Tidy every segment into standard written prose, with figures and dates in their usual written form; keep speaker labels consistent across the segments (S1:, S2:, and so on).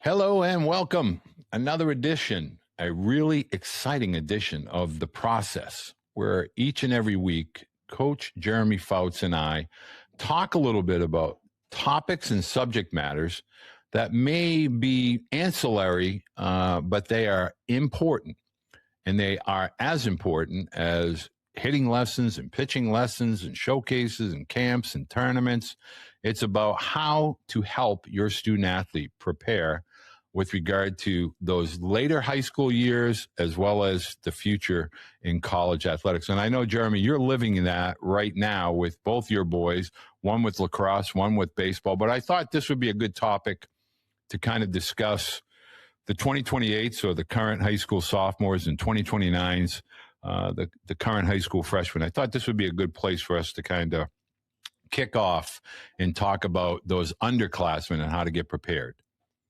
S1: Hello and welcome. Another edition, a really exciting edition of The Process, where each and every week, Coach Jeremy Fouts and I talk a little bit about topics and subject matters that may be ancillary, but they are important. And they are as important as hitting lessons and pitching lessons and showcases and camps and tournaments. It's about how to help your student athlete prepare with regard to those later high school years as well as the future in college athletics. And I know, Jeremy, you're living in that right now with both your boys, one with lacrosse, one with baseball. But I thought this would be a good topic to kind of discuss the 2028s, or the current high school sophomores, and 2029s, the current high school freshmen. I thought this would be a good place for us to kind of kick off and talk about those underclassmen and how to get prepared.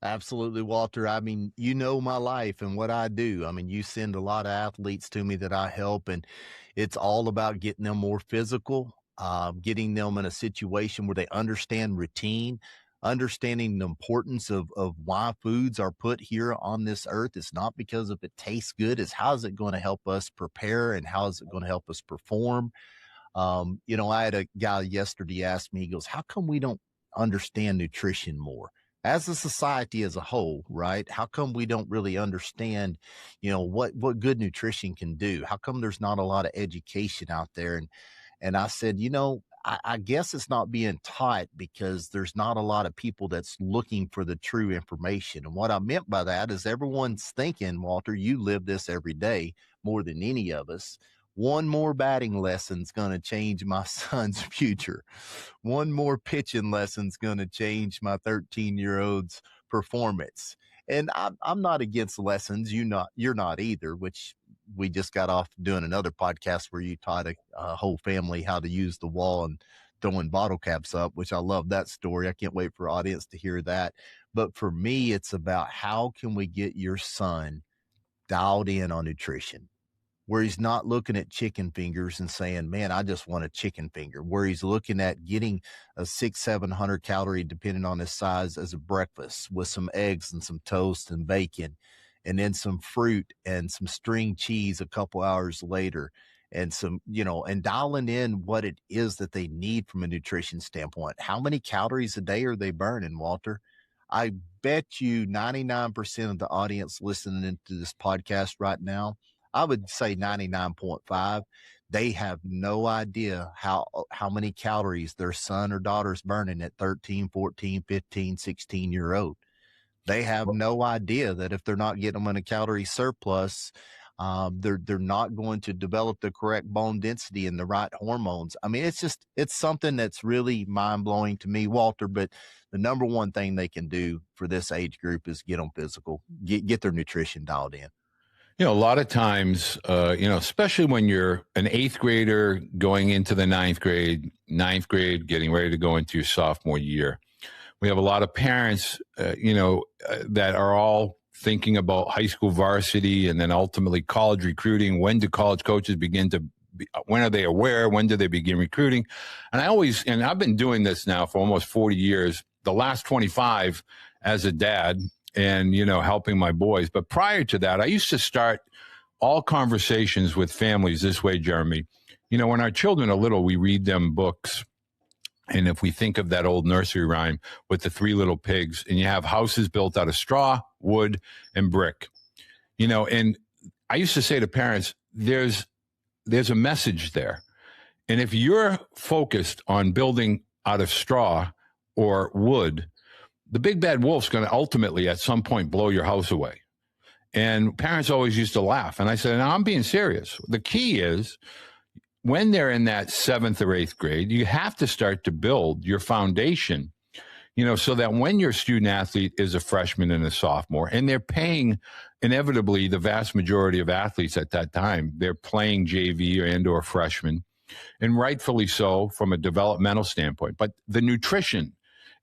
S2: Absolutely, Walter. I mean, you know my life and what I do. I mean, you send a lot of athletes to me that I help, and it's all about getting them more physical, getting them in a situation where they understand routine, understanding the importance of why foods are put here on this earth. It's not because if it tastes good, it's how is it going to help us prepare and how is it going to help us perform. I had a guy yesterday ask me, he goes, how come we don't understand nutrition more? As a society as a whole, right? How come we don't really understand, what good nutrition can do? How come there's not a lot of education out there? And I said, I guess it's not being taught because there's not a lot of people that's looking for the true information. And what I meant by that is everyone's thinking, Walter, you live this every day more than any of us. One more batting lesson's going to change my son's future. One more pitching lesson's going to change my 13-year-old's performance. And I'm not against lessons. You're not either, which we just got off doing another podcast where you taught a whole family how to use the wall and throwing bottle caps up, which I love that story. I can't wait for audience to hear that. But for me, it's about how can we get your son dialed in on nutrition, where he's not looking at chicken fingers and saying, man, I just want a chicken finger, where he's looking at getting a 600-700 calorie, depending on his size, as a breakfast with some eggs and some toast and bacon, and then some fruit and some string cheese a couple hours later, and some, and dialing in what it is that they need from a nutrition standpoint. How many calories a day are they burning, Walter? I bet you 99% of the audience listening to this podcast right now, I would say 99.5, they have no idea how many calories their son or daughter's burning at 13, 14, 15, 16-year-old. They have no idea that if they're not getting them in a calorie surplus, they're not going to develop the correct bone density and the right hormones. I mean, it's something that's really mind-blowing to me, Walter, but the number one thing they can do for this age group is get them physical, get their nutrition dialed in.
S1: A lot of times, especially when you're an eighth grader going into the ninth grade, getting ready to go into your sophomore year, we have a lot of parents, that are all thinking about high school varsity and then ultimately college recruiting. When do college coaches when are they aware? When do they begin recruiting? And I've been doing this now for almost 40 years, the last 25 as a dad, and, helping my boys. But prior to that, I used to start all conversations with families this way, Jeremy. When our children are little, we read them books. And if we think of that old nursery rhyme with the three little pigs, and you have houses built out of straw, wood, and brick, and I used to say to parents, there's a message there. And if you're focused on building out of straw or wood, the big bad wolf's going to ultimately at some point blow your house away. And parents always used to laugh. And I said, no, I'm being serious. The key is when they're in that 7th or 8th grade, you have to start to build your foundation, so that when your student athlete is a freshman and a sophomore, and they're paying, inevitably, the vast majority of athletes at that time, they're playing JV or freshman, and rightfully so from a developmental standpoint. But the nutrition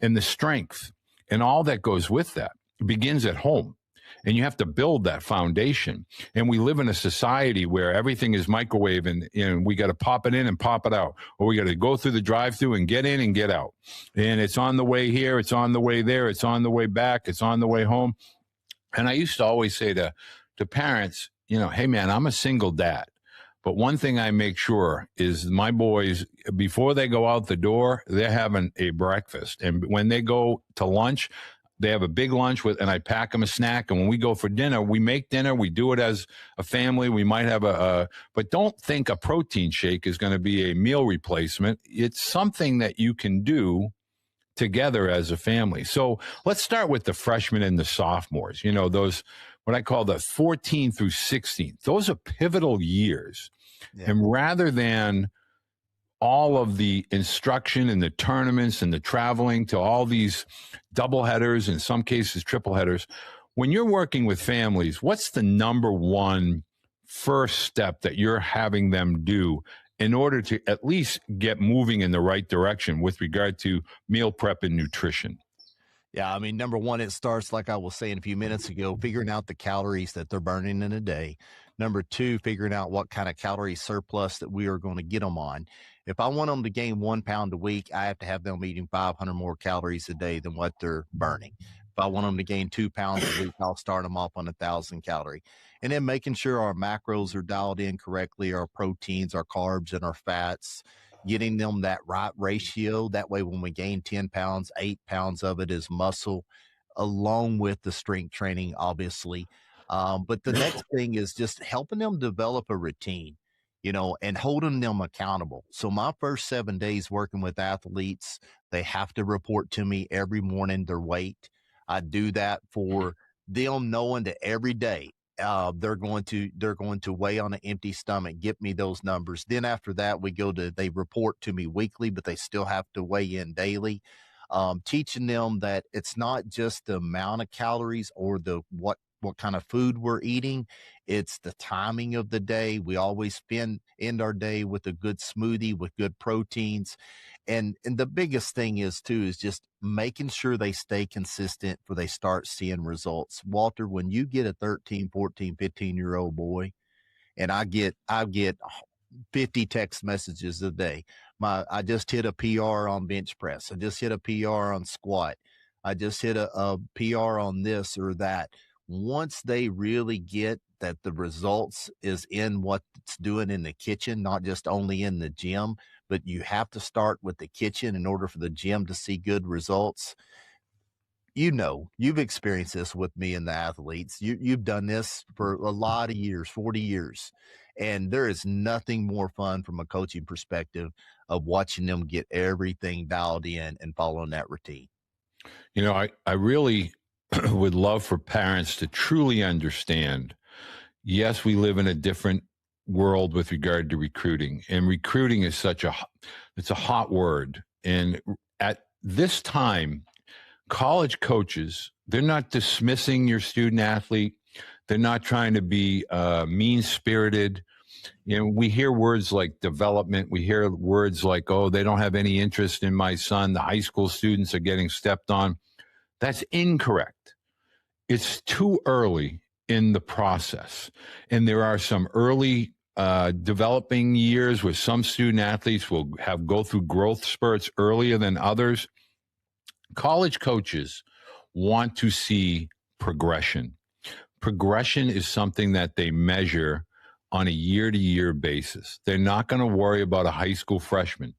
S1: and the strength and all that goes with that begins at home. And you have to build that foundation. And we live in a society where everything is microwave, and we got to pop it in and pop it out, or we got to go through the drive-through and get in and get out. And it's on the way here, it's on the way there, it's on the way back, it's on the way home. And I used to always say to parents, hey man, I'm a single dad. But one thing I make sure is my boys, before they go out the door, they're having a breakfast. And when they go to lunch, they have a big lunch and I pack them a snack. And when we go for dinner, we make dinner. We do it as a family. We might have but don't think a protein shake is going to be a meal replacement. It's something that you can do together as a family. So let's start with the freshmen and the sophomores. Those, what I call the 14 through 16. Those are pivotal years. Yeah. And rather than all of the instruction and the tournaments and the traveling to all these double headers, in some cases triple headers, when you're working with families, what's the number one first step that you're having them do in order to at least get moving in the right direction with regard to meal prep and nutrition?
S2: Yeah, I mean, number one, it starts, like I was saying a few minutes ago, figuring out the calories that they're burning in a day. Number two, figuring out what kind of calorie surplus that we are going to get them on. If I want them to gain 1 pound a week, I have to have them eating 500 more calories a day than what they're burning. If I want them to gain 2 pounds a week, I'll start them off on 1,000 calorie. And then making sure our macros are dialed in correctly, our proteins, our carbs, and our fats, getting them that right ratio. That way, when we gain 10 pounds, 8 pounds of it is muscle, along with the strength training, obviously. But the next thing is just helping them develop a routine, and holding them accountable. So my first 7 days working with athletes, they have to report to me every morning their weight. I do that for them, knowing that every day they're going to weigh on an empty stomach, get me those numbers. Then after that, they report to me weekly, but they still have to weigh in daily. Teaching them that it's not just the amount of calories or what kind of food we're eating. It's the timing of the day. We always end our day with a good smoothie with good proteins. And the biggest thing is just making sure they stay consistent before they start seeing results. Walter, when you get a 13, 14, 15-year-old boy, and I get 50 text messages a day. I just hit a PR on bench press. I just hit a PR on squat. I just hit a PR on this or that. Once they really get that the results is in what it's doing in the kitchen, not just only in the gym, but you have to start with the kitchen in order for the gym to see good results. You've experienced this with me and the athletes. You've done this for a lot of years, 40 years. And there is nothing more fun from a coaching perspective of watching them get everything dialed in and following that routine.
S1: I really would love for parents to truly understand, yes, we live in a different world with regard to recruiting, and recruiting is it's a hot word. And at this time, college coaches, they're not dismissing your student athlete. They're not trying to be mean-spirited. We hear words like development. We hear words like, oh, they don't have any interest in my son. The high school students are getting stepped on. That's incorrect. It's too early in the process. And there are some early developing years where some student athletes will go through growth spurts earlier than others. College coaches want to see progression. Progression is something that they measure on a year-to-year basis. They're not going to worry about a high school freshman.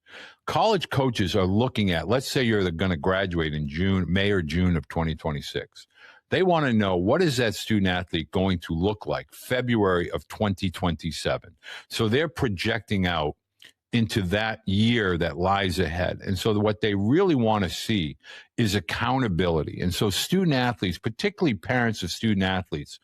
S1: College coaches are looking at, let's say you're going to graduate in May or June of 2026. They want to know, what is that student athlete going to look like February of 2027? So they're projecting out into that year that lies ahead. And so what they really want to see is accountability. And so student athletes, particularly parents of student athletes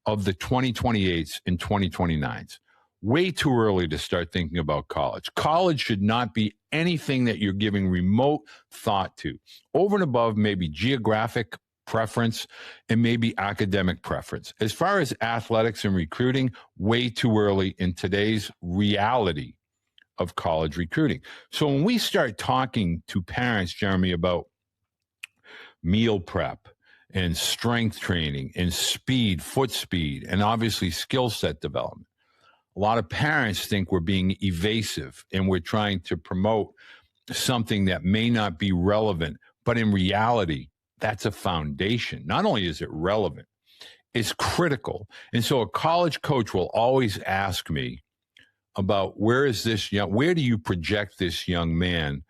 S1: of the 2028s and 2029s, way too early to start thinking about college. College should not be anything that you're giving remote thought to, over and above maybe geographic preference and maybe academic preference. As far as athletics and recruiting, way too early in today's reality of college recruiting. So when we start talking to parents, Jeremy, about meal prep and strength training and speed, foot speed, and obviously skill set development. A lot of parents think we're being evasive and we're trying to promote something that may not be relevant, but in reality, that's a foundation. Not only is it relevant, it's critical. And so a college coach will always ask me about where do you project this young man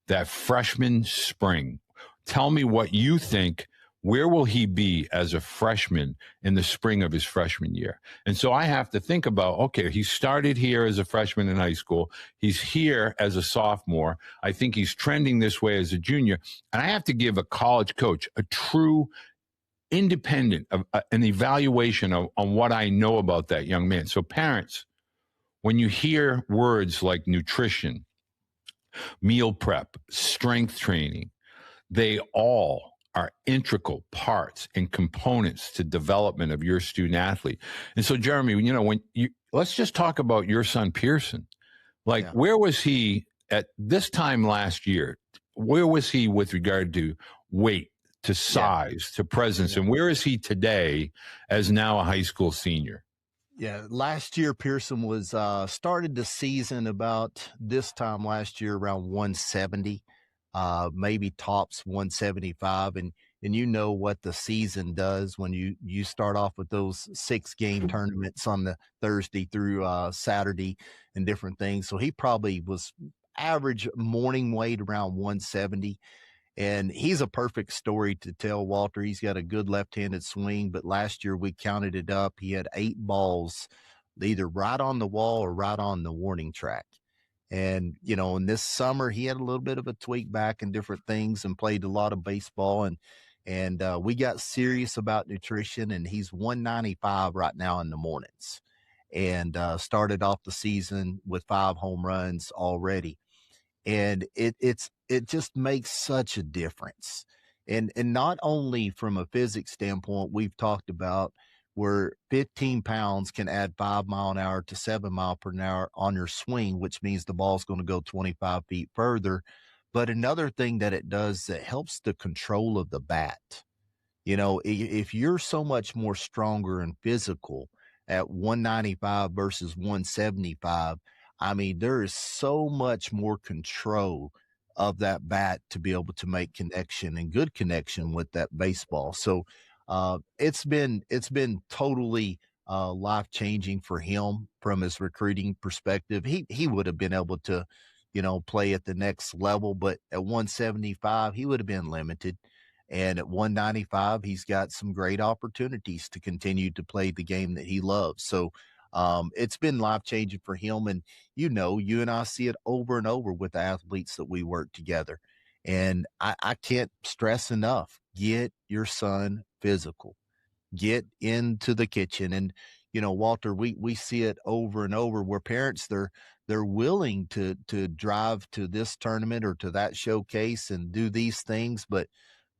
S1: that freshman spring? Tell me what you think. Where will he be as a freshman in the spring of his freshman year? And so I have to think about, okay, he started here as a freshman in high school. He's here as a sophomore. I think he's trending this way as a junior. And I have to give a college coach a true independent of an evaluation on what I know about that young man. So parents, when you hear words like nutrition, meal prep, strength training, they all are integral parts and components to development of your student athlete. And so, Jeremy, let's just talk about your son Pearson. Where was he at this time last year? Where was he with regard to weight, to size, to presence, and where is he today as now a high school senior?
S2: Yeah, last year Pearson was started the season about this time last year around 170. Maybe tops 175. And you know what the season does when you start off with those 6-game tournaments on the Thursday through Saturday and different things. So he probably was average morning weight around 170. And he's a perfect story to tell, Walter. He's got a good left-handed swing, but last year we counted it up. He had 8 balls either right on the wall or right on the warning track. And, in this summer, he had a little bit of a tweak back and different things and played a lot of baseball. And we got serious about nutrition, and he's 195 right now in the mornings and started off the season with 5 home runs already. And it just makes such a difference. And not only from a physics standpoint, we've talked about where 15 pounds can add 5 mile an hour to 7 mile per hour on your swing, which means the ball's going to go 25 feet further. But another thing that it does that helps the control of the bat. If you're so much more stronger and physical at 195 versus 175, I mean, there is so much more control of that bat to be able to make connection and good connection with that baseball. So it's been totally life-changing for him from his recruiting perspective. He would have been able to, play at the next level, but at 175, he would have been limited. And at 195, he's got some great opportunities to continue to play the game that he loves. So it's been life-changing for him. And, you and I see it over and over with the athletes that we work together. And I can't stress enough, get your son physical, get into the kitchen. And, Walter, we see it over and over where parents, they're willing to drive to this tournament or to that showcase and do these things. But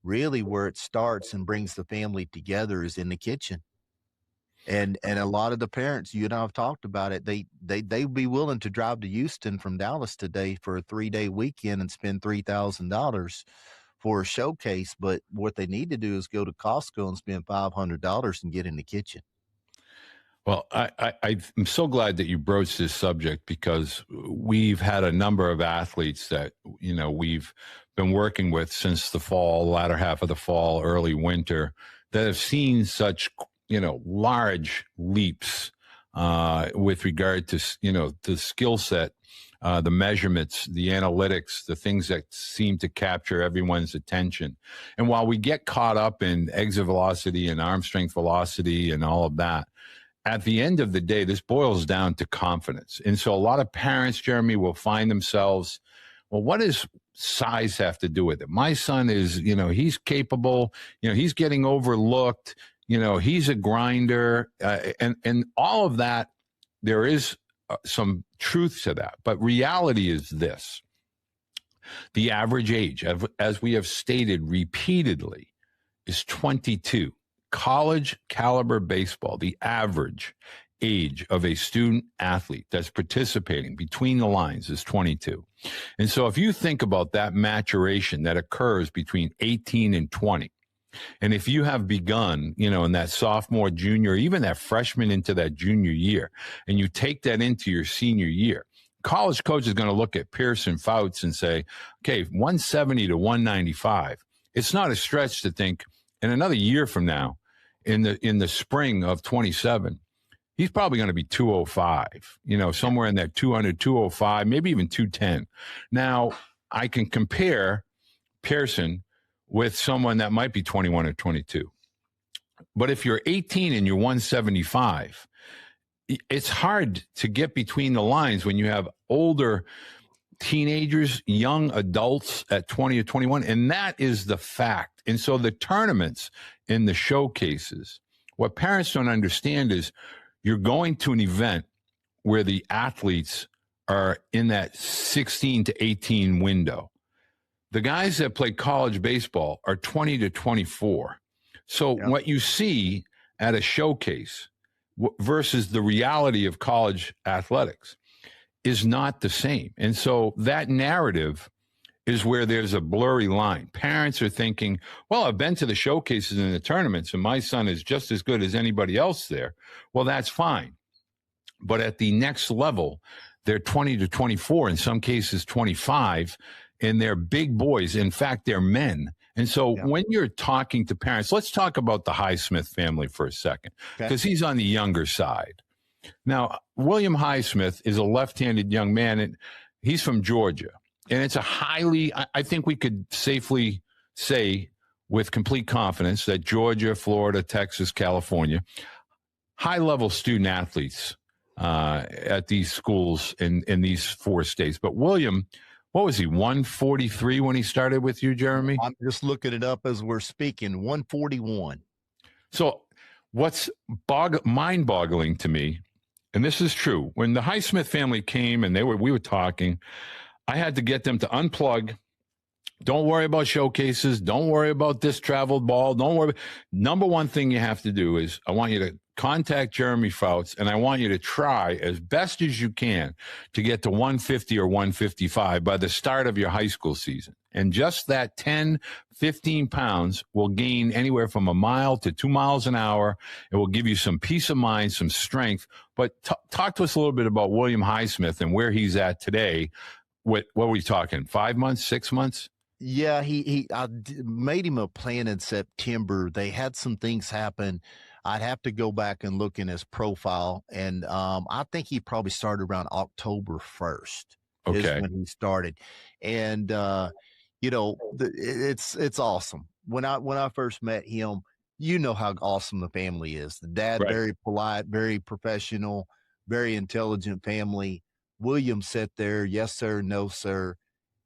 S2: really where it starts and brings the family together is in the kitchen. And a lot of the parents, you and I have talked about it, they'd be willing to drive to Houston from Dallas today for a 3-day weekend and spend $3,000 for a showcase. But what they need to do is go to Costco and spend $500 and get in the kitchen.
S1: Well, I'm so glad that you broached this subject because we've had a number of athletes that, we've been working with since the fall, latter half of the fall, early winter, that have seen such large leaps with regard to, the skill set, the measurements, the analytics, the things that seem to capture everyone's attention. And while we get caught up in exit velocity and arm strength velocity and all of that, at the end of the day, this boils down to confidence. And so a lot of parents, Jeremy, will find themselves, well, what does size have to do with it? My son is, he's capable, he's getting overlooked. He's a grinder, and all of that. There is some truth to that, but reality is this: the average age, as we have stated repeatedly, is 22. College caliber baseball, the average age of a student athlete that's participating between the lines is 22. And so if you think about that maturation that occurs between 18 and 20, And if you have begun, in that sophomore, junior, even that freshman into that junior year, and you take that into your senior year, college coach is going to look at Pearson, Fouts and say, okay, 170 to 195. It's not a stretch to think in another year from now, in the spring of 27, he's probably going to be 205, somewhere in that 200, 205, maybe even 210. Now, I can compare Pearson with someone that might be 21 or 22. But if you're 18 and you're 175, it's hard to get between the lines when you have older teenagers, young adults at 20 or 21, and that is the fact. And so the tournaments and the showcases, what parents don't understand is you're going to an event where the athletes are in that 16 to 18 window. The guys that play college baseball are 20 to 24. So what you see at a showcase versus the reality of college athletics is not the same. And so that narrative is where there's a blurry line. Parents are thinking, well, I've been to the showcases and the tournaments, and my son is just as good as anybody else there. Well, that's fine. But at the next level, they're 20 to 24, in some cases 25, and they're big boys. In fact, they're men. And so when you're talking to parents, let's talk about the Highsmith family for a second, because he's on the younger side. Now, William Highsmith is a left-handed young man, and he's from Georgia. And it's a highly, I think we could safely say with complete confidence that Georgia, Florida, Texas, California, high-level student athletes at these schools in these 4 states. But William, what was he, 143 when he started with you, Jeremy?
S2: I'm just looking it up as we're speaking, 141.
S1: So what's mind-boggling to me, and this is true, when the Highsmith family came and we were talking, I had to get them to unplug. Don't worry about showcases. Don't worry about this traveled ball. Don't worry. Number one thing you have to do is I want you to contact Jeremy Fouts, and I want you to try as best as you can to get to 150 or 155 by the start of your high school season. And just that 10, 15 pounds will gain anywhere from a mile to 2 miles an hour. It will give you some peace of mind, some strength. But talk to us a little bit about William Highsmith and where he's at today. What were we talking, 5 months, 6 months?
S2: Yeah, I made him a plan in September. They had some things happen. I'd have to go back and look in his profile. And I think he probably started around October 1st. Is when he started. And, it's awesome. When I first met him, you know how awesome the family is. The dad, very polite, very professional, very intelligent family. William sat there, yes, sir, no, sir.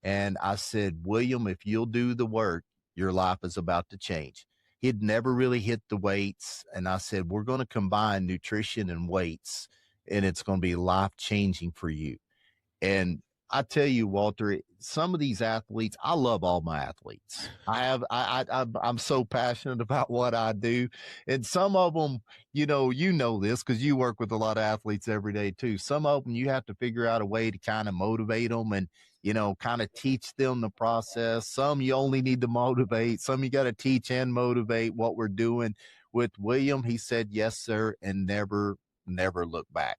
S2: And I said, William, if you'll do the work, your life is about to change. He'd never really hit the weights. And I said, we're going to combine nutrition and weights, and it's going to be life-changing for you. And I tell you, Walter, some of these athletes, I love all my athletes. I'm so passionate about what I do. And some of them, you know this because you work with a lot of athletes every day too. Some of them, you have to figure out a way to kind of motivate them and, kind of teach them the process. Some you only need to motivate. Some you got to teach and motivate what we're doing. With William, he said, yes, sir, and never look back.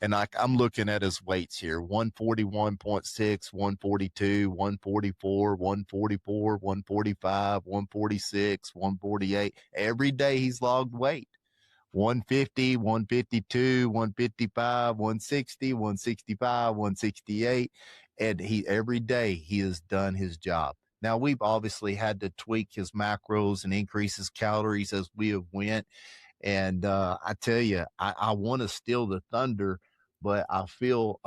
S2: And I'm looking at his weights here, 141.6, 142, 144, 144, 145, 146, 148. Every day he's logged weight. 150, 152, 155, 160, 165, 168. And every day he has done his job. Now, we've obviously had to tweak his macros and increase his calories as we have went. And I tell you, I want to steal the thunder, but I feel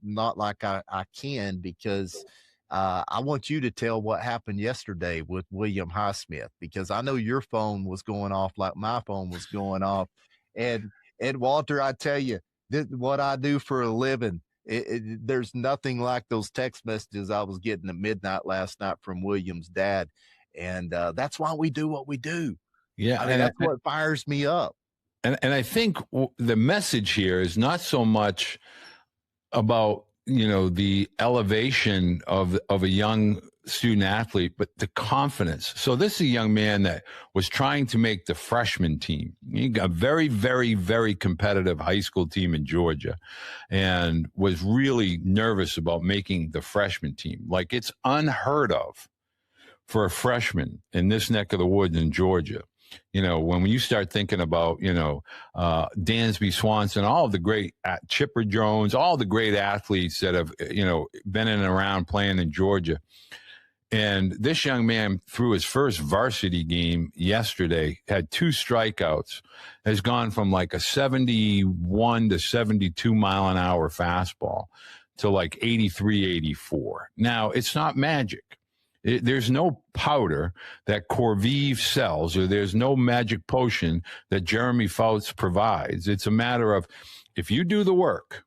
S2: not like I can because I want you to tell what happened yesterday with William Highsmith, because I know your phone was going off like my phone was going off. And Walter, I tell you, what I do for a living, there's nothing like those text messages I was getting at midnight last night from William's dad. And that's why we do what we do.
S1: Yeah,
S2: I mean, that's what fires me up.
S1: And I think the message here is not so much about, the elevation of a young student athlete, but the confidence. So this is a young man that was trying to make the freshman team. He got a very, very, very competitive high school team in Georgia and was really nervous about making the freshman team. Like, it's unheard of for a freshman in this neck of the woods in Georgia. You know, when you start thinking about, Dansby Swanson, all of the great Chipper Jones, all the great athletes that have, been in and around playing in Georgia. And this young man, through his first varsity game yesterday, had 2 strikeouts, has gone from like a 71 to 72 mile an hour fastball to like 83, 84. Now, it's not magic. There's no powder that CorVive sells, or there's no magic potion that Jeremy Fouts provides. It's a matter of, if you do the work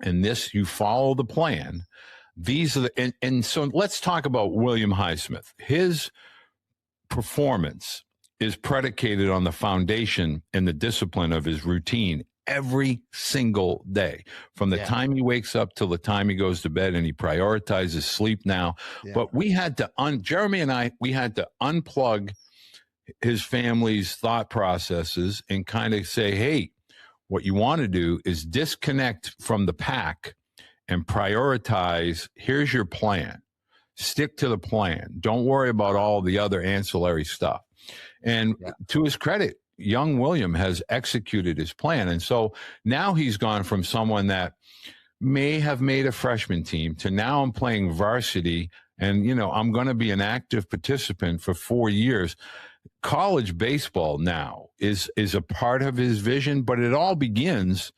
S1: and you follow the plan, these are and so let's talk about William Highsmith. His performance is predicated on the foundation and the discipline of his routine every single day, from the time he wakes up till the time he goes to bed, and he prioritizes sleep now. Yeah. But we had to Jeremy and I had to unplug his family's thought processes and kind of say, hey, what you want to do is disconnect from the pack and prioritize. Here's your plan. Stick to the plan. Don't worry about all the other ancillary stuff. And to his credit, young William has executed his plan. And so now he's gone from someone that may have made a freshman team to now I'm playing varsity, and, I'm going to be an active participant for 4 years. College baseball now is a part of his vision, but it all begins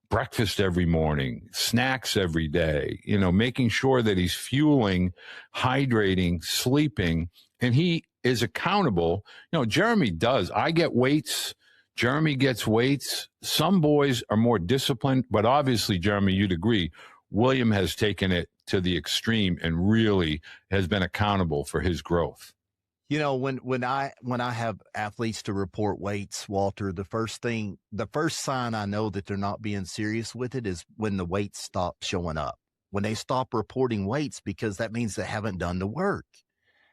S1: breakfast every morning, snacks every day, making sure that he's fueling, hydrating, sleeping, and he is accountable. Jeremy does. I get weights. Jeremy gets weights. Some boys are more disciplined, but obviously, Jeremy, you'd agree, William has taken it to the extreme and really has been accountable for his growth.
S2: When I have athletes to report weights, Walter, the first sign I know that they're not being serious with it is when the weights stop showing up, when they stop reporting weights, because that means they haven't done the work.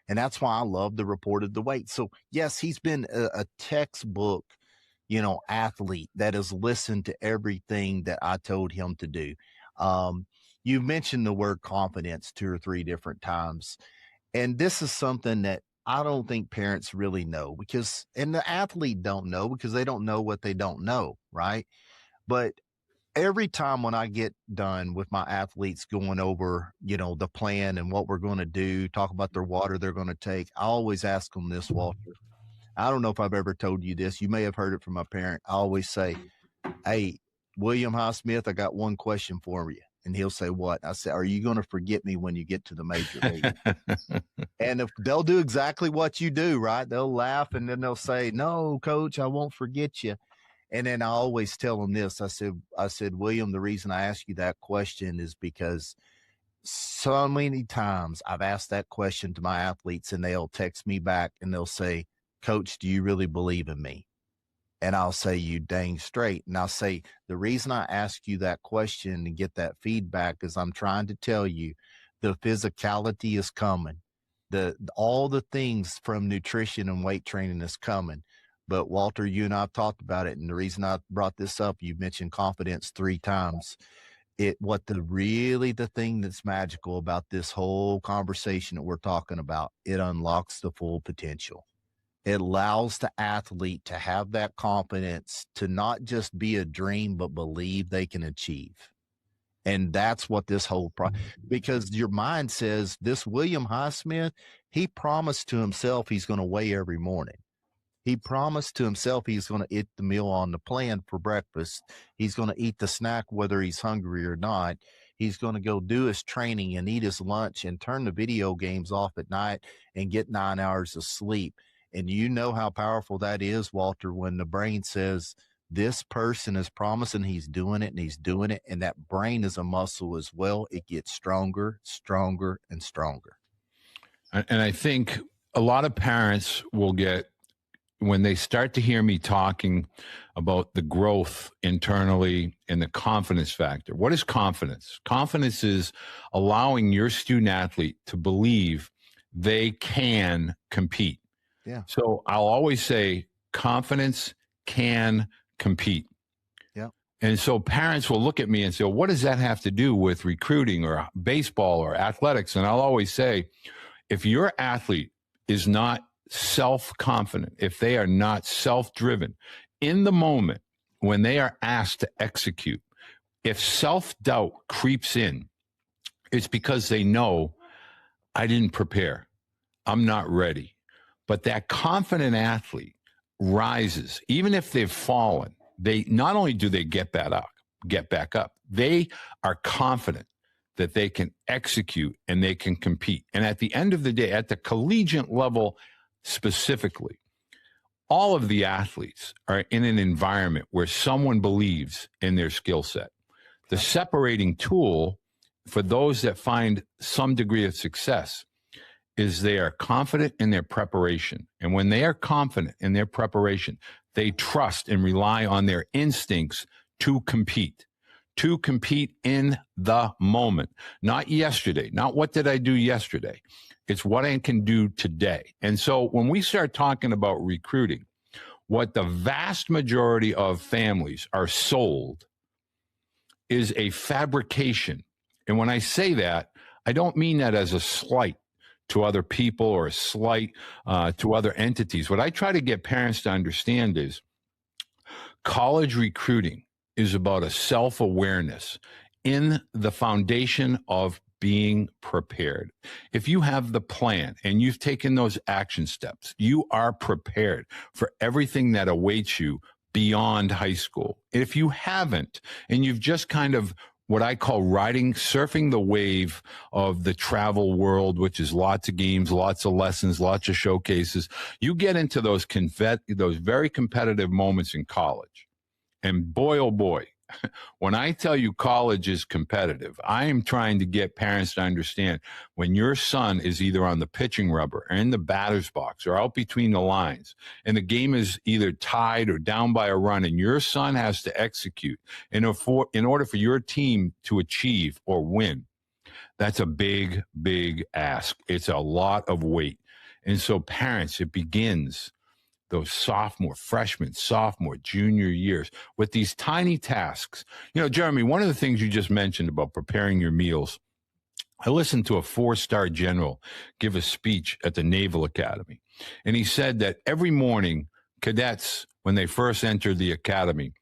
S2: And that's why I love the report of the weight. So yes, he's been a textbook, athlete that has listened to everything that I told him to do. You mentioned the word confidence 2 or 3 different times. And this is something that I don't think parents really know, and the athlete don't know because they don't know what they don't know. Right. But every time when I get done with my athletes going over, the plan and what we're going to do, talk about their water they're going to take, I always ask them this, Walter. I don't know if I've ever told you this. You may have heard it from a parent. I always say, hey, William Highsmith, I got one question for you. And he'll say, what? I say, are you going to forget me when you get to the major league? And if they'll do exactly what you do, right? They'll laugh and then they'll say, no, coach, I won't forget you. And then I always tell them this. I said, William, the reason I ask you that question is because so many times I've asked that question to my athletes and they'll text me back and they'll say, Coach, do you really believe in me? And I'll say, you dang straight. And I'll say, the reason I ask you that question and get that feedback is I'm trying to tell you the physicality is coming. All the things from nutrition and weight training is coming. But Walter, you and I have talked about it. And the reason I brought this up, you mentioned confidence 3 times. The thing that's magical about this whole conversation that we're talking about, it unlocks the full potential. It allows the athlete to have that confidence to not just be a dream, but believe they can achieve. And that's what this whole because your mind says this William Highsmith, he promised to himself he's going to weigh every morning. He promised to himself he's going to eat the meal on the plan for breakfast. He's going to eat the snack whether he's hungry or not. He's going to go do his training and eat his lunch and turn the video games off at night and get 9 hours of sleep. And you know how powerful that is, Walter, when the brain says this person is promising he's doing it and he's doing it. And that brain is a muscle as well. It gets stronger, stronger, and stronger.
S1: And I think a lot of parents will get when they start to hear me talking about the growth internally and the confidence factor. What is confidence? Confidence is allowing your student athlete to believe they can compete.
S2: Yeah.
S1: So I'll always say confidence can compete.
S2: Yeah.
S1: And so parents will look at me and say, well, what does that have to do with recruiting or baseball or athletics? And I'll always say, if your athlete is not self-confident, if they are not self-driven in the moment when they are asked to execute, if self-doubt creeps in, it's because they know I didn't prepare. I'm not ready. But that confident athlete rises, even if they've fallen. They not only do they get back up, they are confident that they can execute and they can compete. And at the end of the day, at the collegiate level specifically, all of the athletes are in an environment where someone believes in their skill set. The separating tool for those that find some degree of success is they are confident in their preparation. And when they are confident in their preparation, they trust and rely on their instincts to compete in the moment, not yesterday, not what did I do yesterday. It's what I can do today. And so when we start talking about recruiting, what the vast majority of families are sold is a fabrication. And when I say that, I don't mean that as a slight to other people or a slight to other entities. What I try to get parents to understand is college recruiting is about a self-awareness in the foundation of being prepared. If you have the plan and you've taken those action steps, you are prepared for everything that awaits you beyond high school. If you haven't, and you've just kind of what I call surfing the wave of the travel world, which is lots of games, lots of lessons, lots of showcases, you get into those very competitive moments in college. And boy, oh boy, when I tell you college is competitive, I am trying to get parents to understand when your son is either on the pitching rubber or in the batter's box or out between the lines, and the game is either tied or down by a run, and your son has to execute in order for your team to achieve or win, that's a big, big ask. It's a lot of weight. And so parents, it begins those freshman, sophomore, junior years with these tiny tasks. Jeremy, one of the things you just mentioned about preparing your meals, I listened to a 4-star general give a speech at the Naval Academy. And he said that every morning, cadets, when they first enter the academy,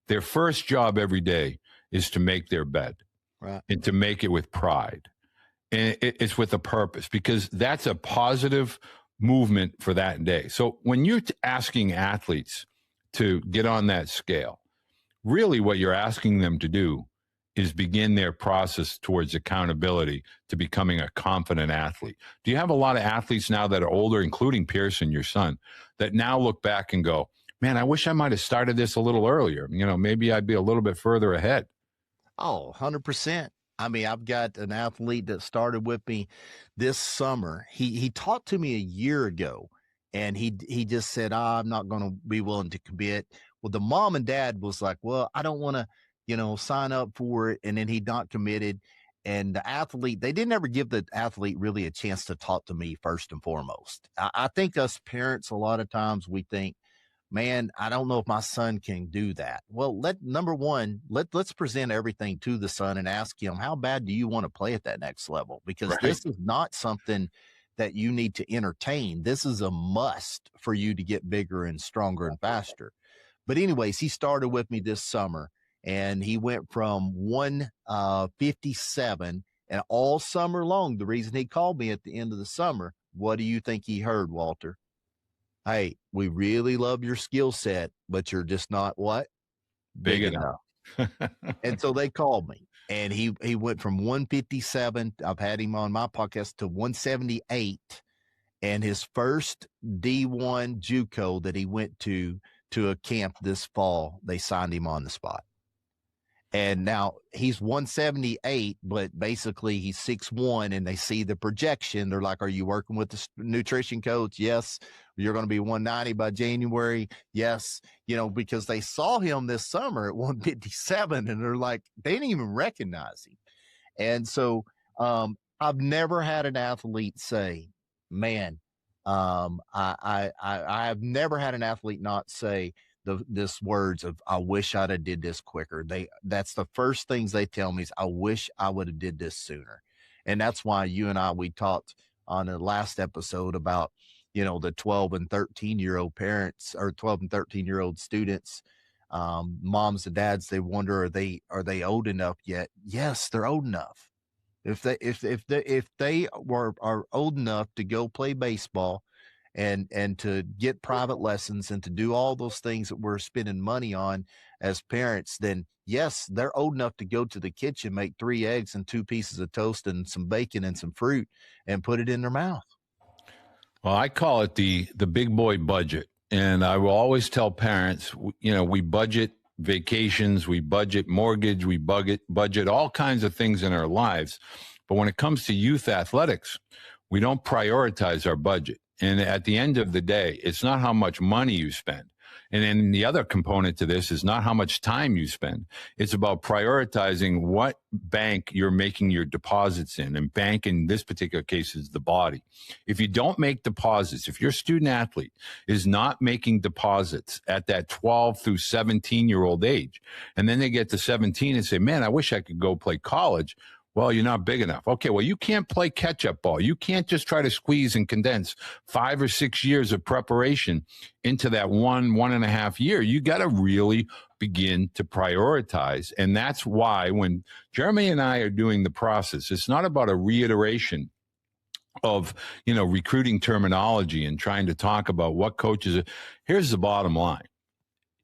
S1: their first job every day is to make their bed, right, and to make it with pride. And it's with a purpose, because that's a positive movement for that day. So when you're asking athletes to get on that scale, really what you're asking them to do is begin their process towards accountability to becoming a confident athlete. Do you have a lot of athletes now that are older, including Pearson, your son, that now look back and go, man, I wish I might have started this a little earlier. Maybe I'd be a little bit further ahead.
S2: Oh, 100%. I mean, I've got an athlete that started with me this summer. He talked to me a year ago, and he just said, I'm not going to be willing to commit. Well, the mom and dad was like, well, I don't want to, sign up for it. And then he not committed. And the athlete, they didn't ever give the athlete really a chance to talk to me first and foremost. I think us parents, a lot of times we think, man, I don't know if my son can do that. Well, let's present everything to the son and ask him, how bad do you want to play at that next level? Because right, this is not something that you need to entertain. This is a must for you to get bigger and stronger and faster. But anyways, he started with me this summer, and he went from 157, and all summer long, the reason he called me at the end of the summer, what do you think he heard, Walter? Hey, we really love your skill set, but you're just not what?
S1: Big enough.
S2: And so they called me, and he went from 157. I've had him on my podcast to 178. And his first D1 JUCO that he went to a camp this fall, they signed him on the spot. And now he's 178, but basically he's 6'1", and they see the projection. They're like, are you working with the nutrition coach? Yes. You're going to be 190 by January. Yes. Because they saw him this summer at 157, and they're like, they didn't even recognize him. And so I've never had an athlete say, man, I've never had an athlete not say this words of, I wish I'd have did this quicker. That's the first things they tell me is, I wish I would have did this sooner. And that's why you and I, we talked on the last episode about, the 12 and 13-year-old parents, or 12 and 13-year-old students, moms and dads, they wonder, are they old enough yet? Yes, they're old enough. If they are old enough to go play baseball and to get private lessons and to do all those things that we're spending money on as parents, then yes, they're old enough to go to the kitchen, make 3 eggs and 2 pieces of toast and some bacon and some fruit and put it in their mouth.
S1: Well, I call it the big boy budget. And I will always tell parents, we budget vacations, we budget mortgage, we budget all kinds of things in our lives. But when it comes to youth athletics, we don't prioritize our budget. And at the end of the day, it's not how much money you spend. And then the other component to this is not how much time you spend. It's about prioritizing what bank you're making your deposits in. And bank in this particular case is the body. If you don't make deposits, if your student athlete is not making deposits at that 12 through 17-year-old age, and then they get to 17 and say, man, I wish I could go play college. Well, you're not big enough. Okay, well, you can't play catch-up ball. You can't just try to squeeze and condense 5 or 6 years of preparation into that 1.5 year. You got to really begin to prioritize. And that's why when Jeremy and I are doing the process, it's not about a reiteration of, recruiting terminology and trying to talk about what coaches are. Here's the bottom line.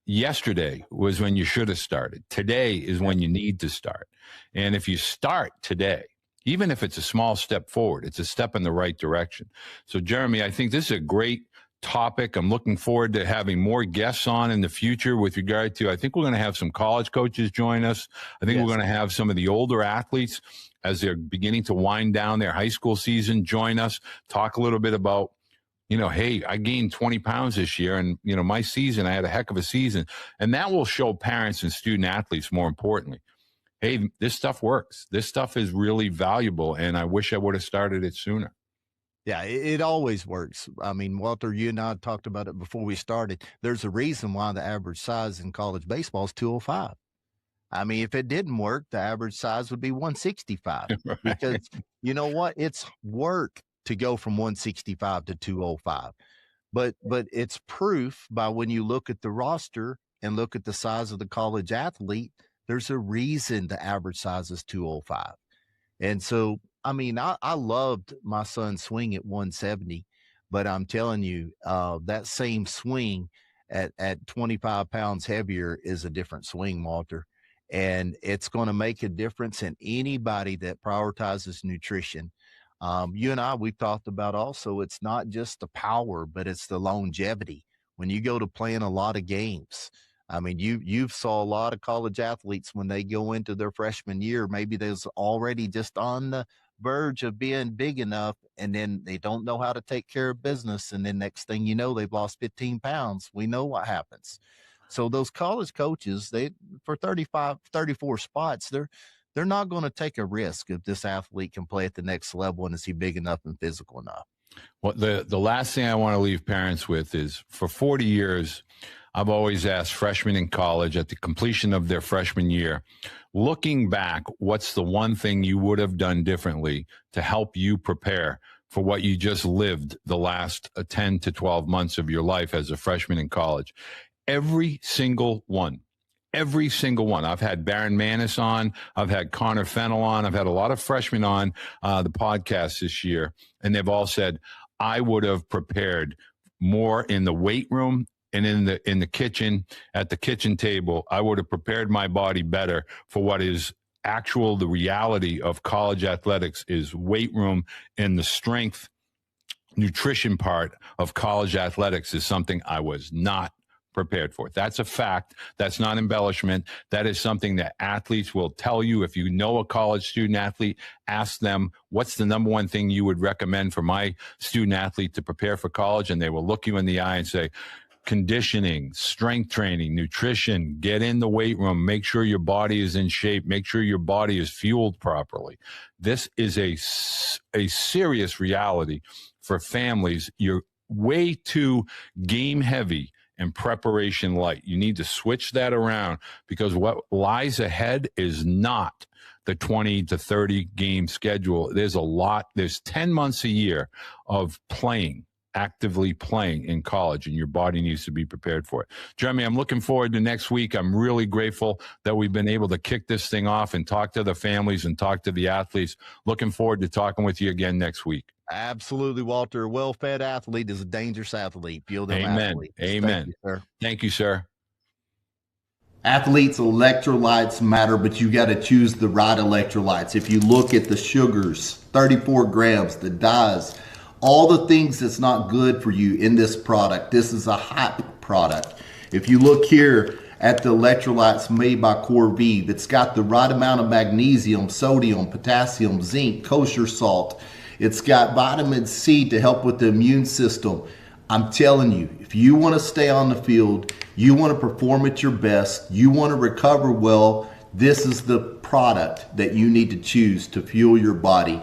S1: Yesterday was when you should have started. Today is when you need to start. And if you start today, even if it's a small step forward, it's a step in the right direction. So, Jeremy, I think this is a great topic. I'm looking forward to having more guests on in the future with regard to, I think we're going to have some college coaches join us. I think we're going to have some of the older athletes as they're beginning to wind down their high school season, join us, talk a little bit about, hey, I gained 20 pounds this year, and, my season, I had a heck of a season. And that will show parents and student athletes, more importantly, hey, this stuff works. This stuff is really valuable, and I wish I would have started it sooner.
S2: Yeah, it always works. I mean, Walter, you and I talked about it before we started. There's a reason why the average size in college baseball is 205. I mean, if it didn't work, the average size would be 165. Right. Because you know what? It's work to go from 165 to 205. But it's proof by when you look at the roster and look at the size of the college athlete, there's a reason the average size is 205. And so, I mean, I loved my son's swing at 170, but I'm telling you, that same swing at 25 pounds heavier is a different swing, Walter. And it's going to make a difference in anybody that prioritizes nutrition. You and I, we've talked about also, it's not just the power, but it's the longevity. When you go to playing a lot of games, I mean, you've saw a lot of college athletes when they go into their freshman year, maybe they're already just on the verge of being big enough, and then they don't know how to take care of business. And then next thing you know, they've lost 15 pounds. We know what happens. So those college coaches, for 35, 34 spots, they're not going to take a risk if this athlete can play at the next level and is he big enough and physical enough.
S1: Well, the last thing I want to leave parents with is, for 40 years, I've always asked freshmen in college at the completion of their freshman year, looking back, what's the one thing you would have done differently to help you prepare for what you just lived the last 10 to 12 months of your life as a freshman in college? Every single one. I've had Baron Manis on. I've had Connor Fennell on. I've had a lot of freshmen on the podcast this year, and they've all said, I would have prepared more in the weight room and in the kitchen, at the kitchen table. I would have prepared my body better for what is the reality of college athletics is weight room, and the strength nutrition part of college athletics is something I was not prepared for. That's a fact. That's not embellishment. That is something that athletes will tell you. If you know a college student athlete, ask them, what's the number one thing you would recommend for my student athlete to prepare for college? And they will look you in the eye and say, conditioning, strength training, nutrition, get in the weight room, make sure your body is in shape, make sure your body is fueled properly. This is a serious reality for families. You're way too game heavy and preparation light. You need to switch that around, because what lies ahead is not the 20 to 30 game schedule. There's a lot. There's 10 months a year of playing, actively playing in college, and your body needs to be prepared for it. Jeremy, I'm looking forward to next week. I'm really grateful that we've been able to kick this thing off and talk to the families and talk to the athletes. Looking forward to talking with you again next week.
S2: Absolutely, Walter. A well-fed athlete is a dangerous athlete. Fuel them
S1: Amen.
S2: athletes.
S1: Amen.
S2: Thank you, sir.
S1: Thank you, sir.
S3: Athletes, electrolytes matter, but you got to choose the right electrolytes. If you look at the sugars, 34 grams, the dyes, all the things that's not good for you in this product, this is a hype product. If you look here at the electrolytes made by CorVive, it's got the right amount of magnesium, sodium, potassium, zinc, kosher salt. It's got vitamin C to help with the immune system. I'm telling you, if you want to stay on the field, you want to perform at your best, you want to recover well, this is the product that you need to choose to fuel your body.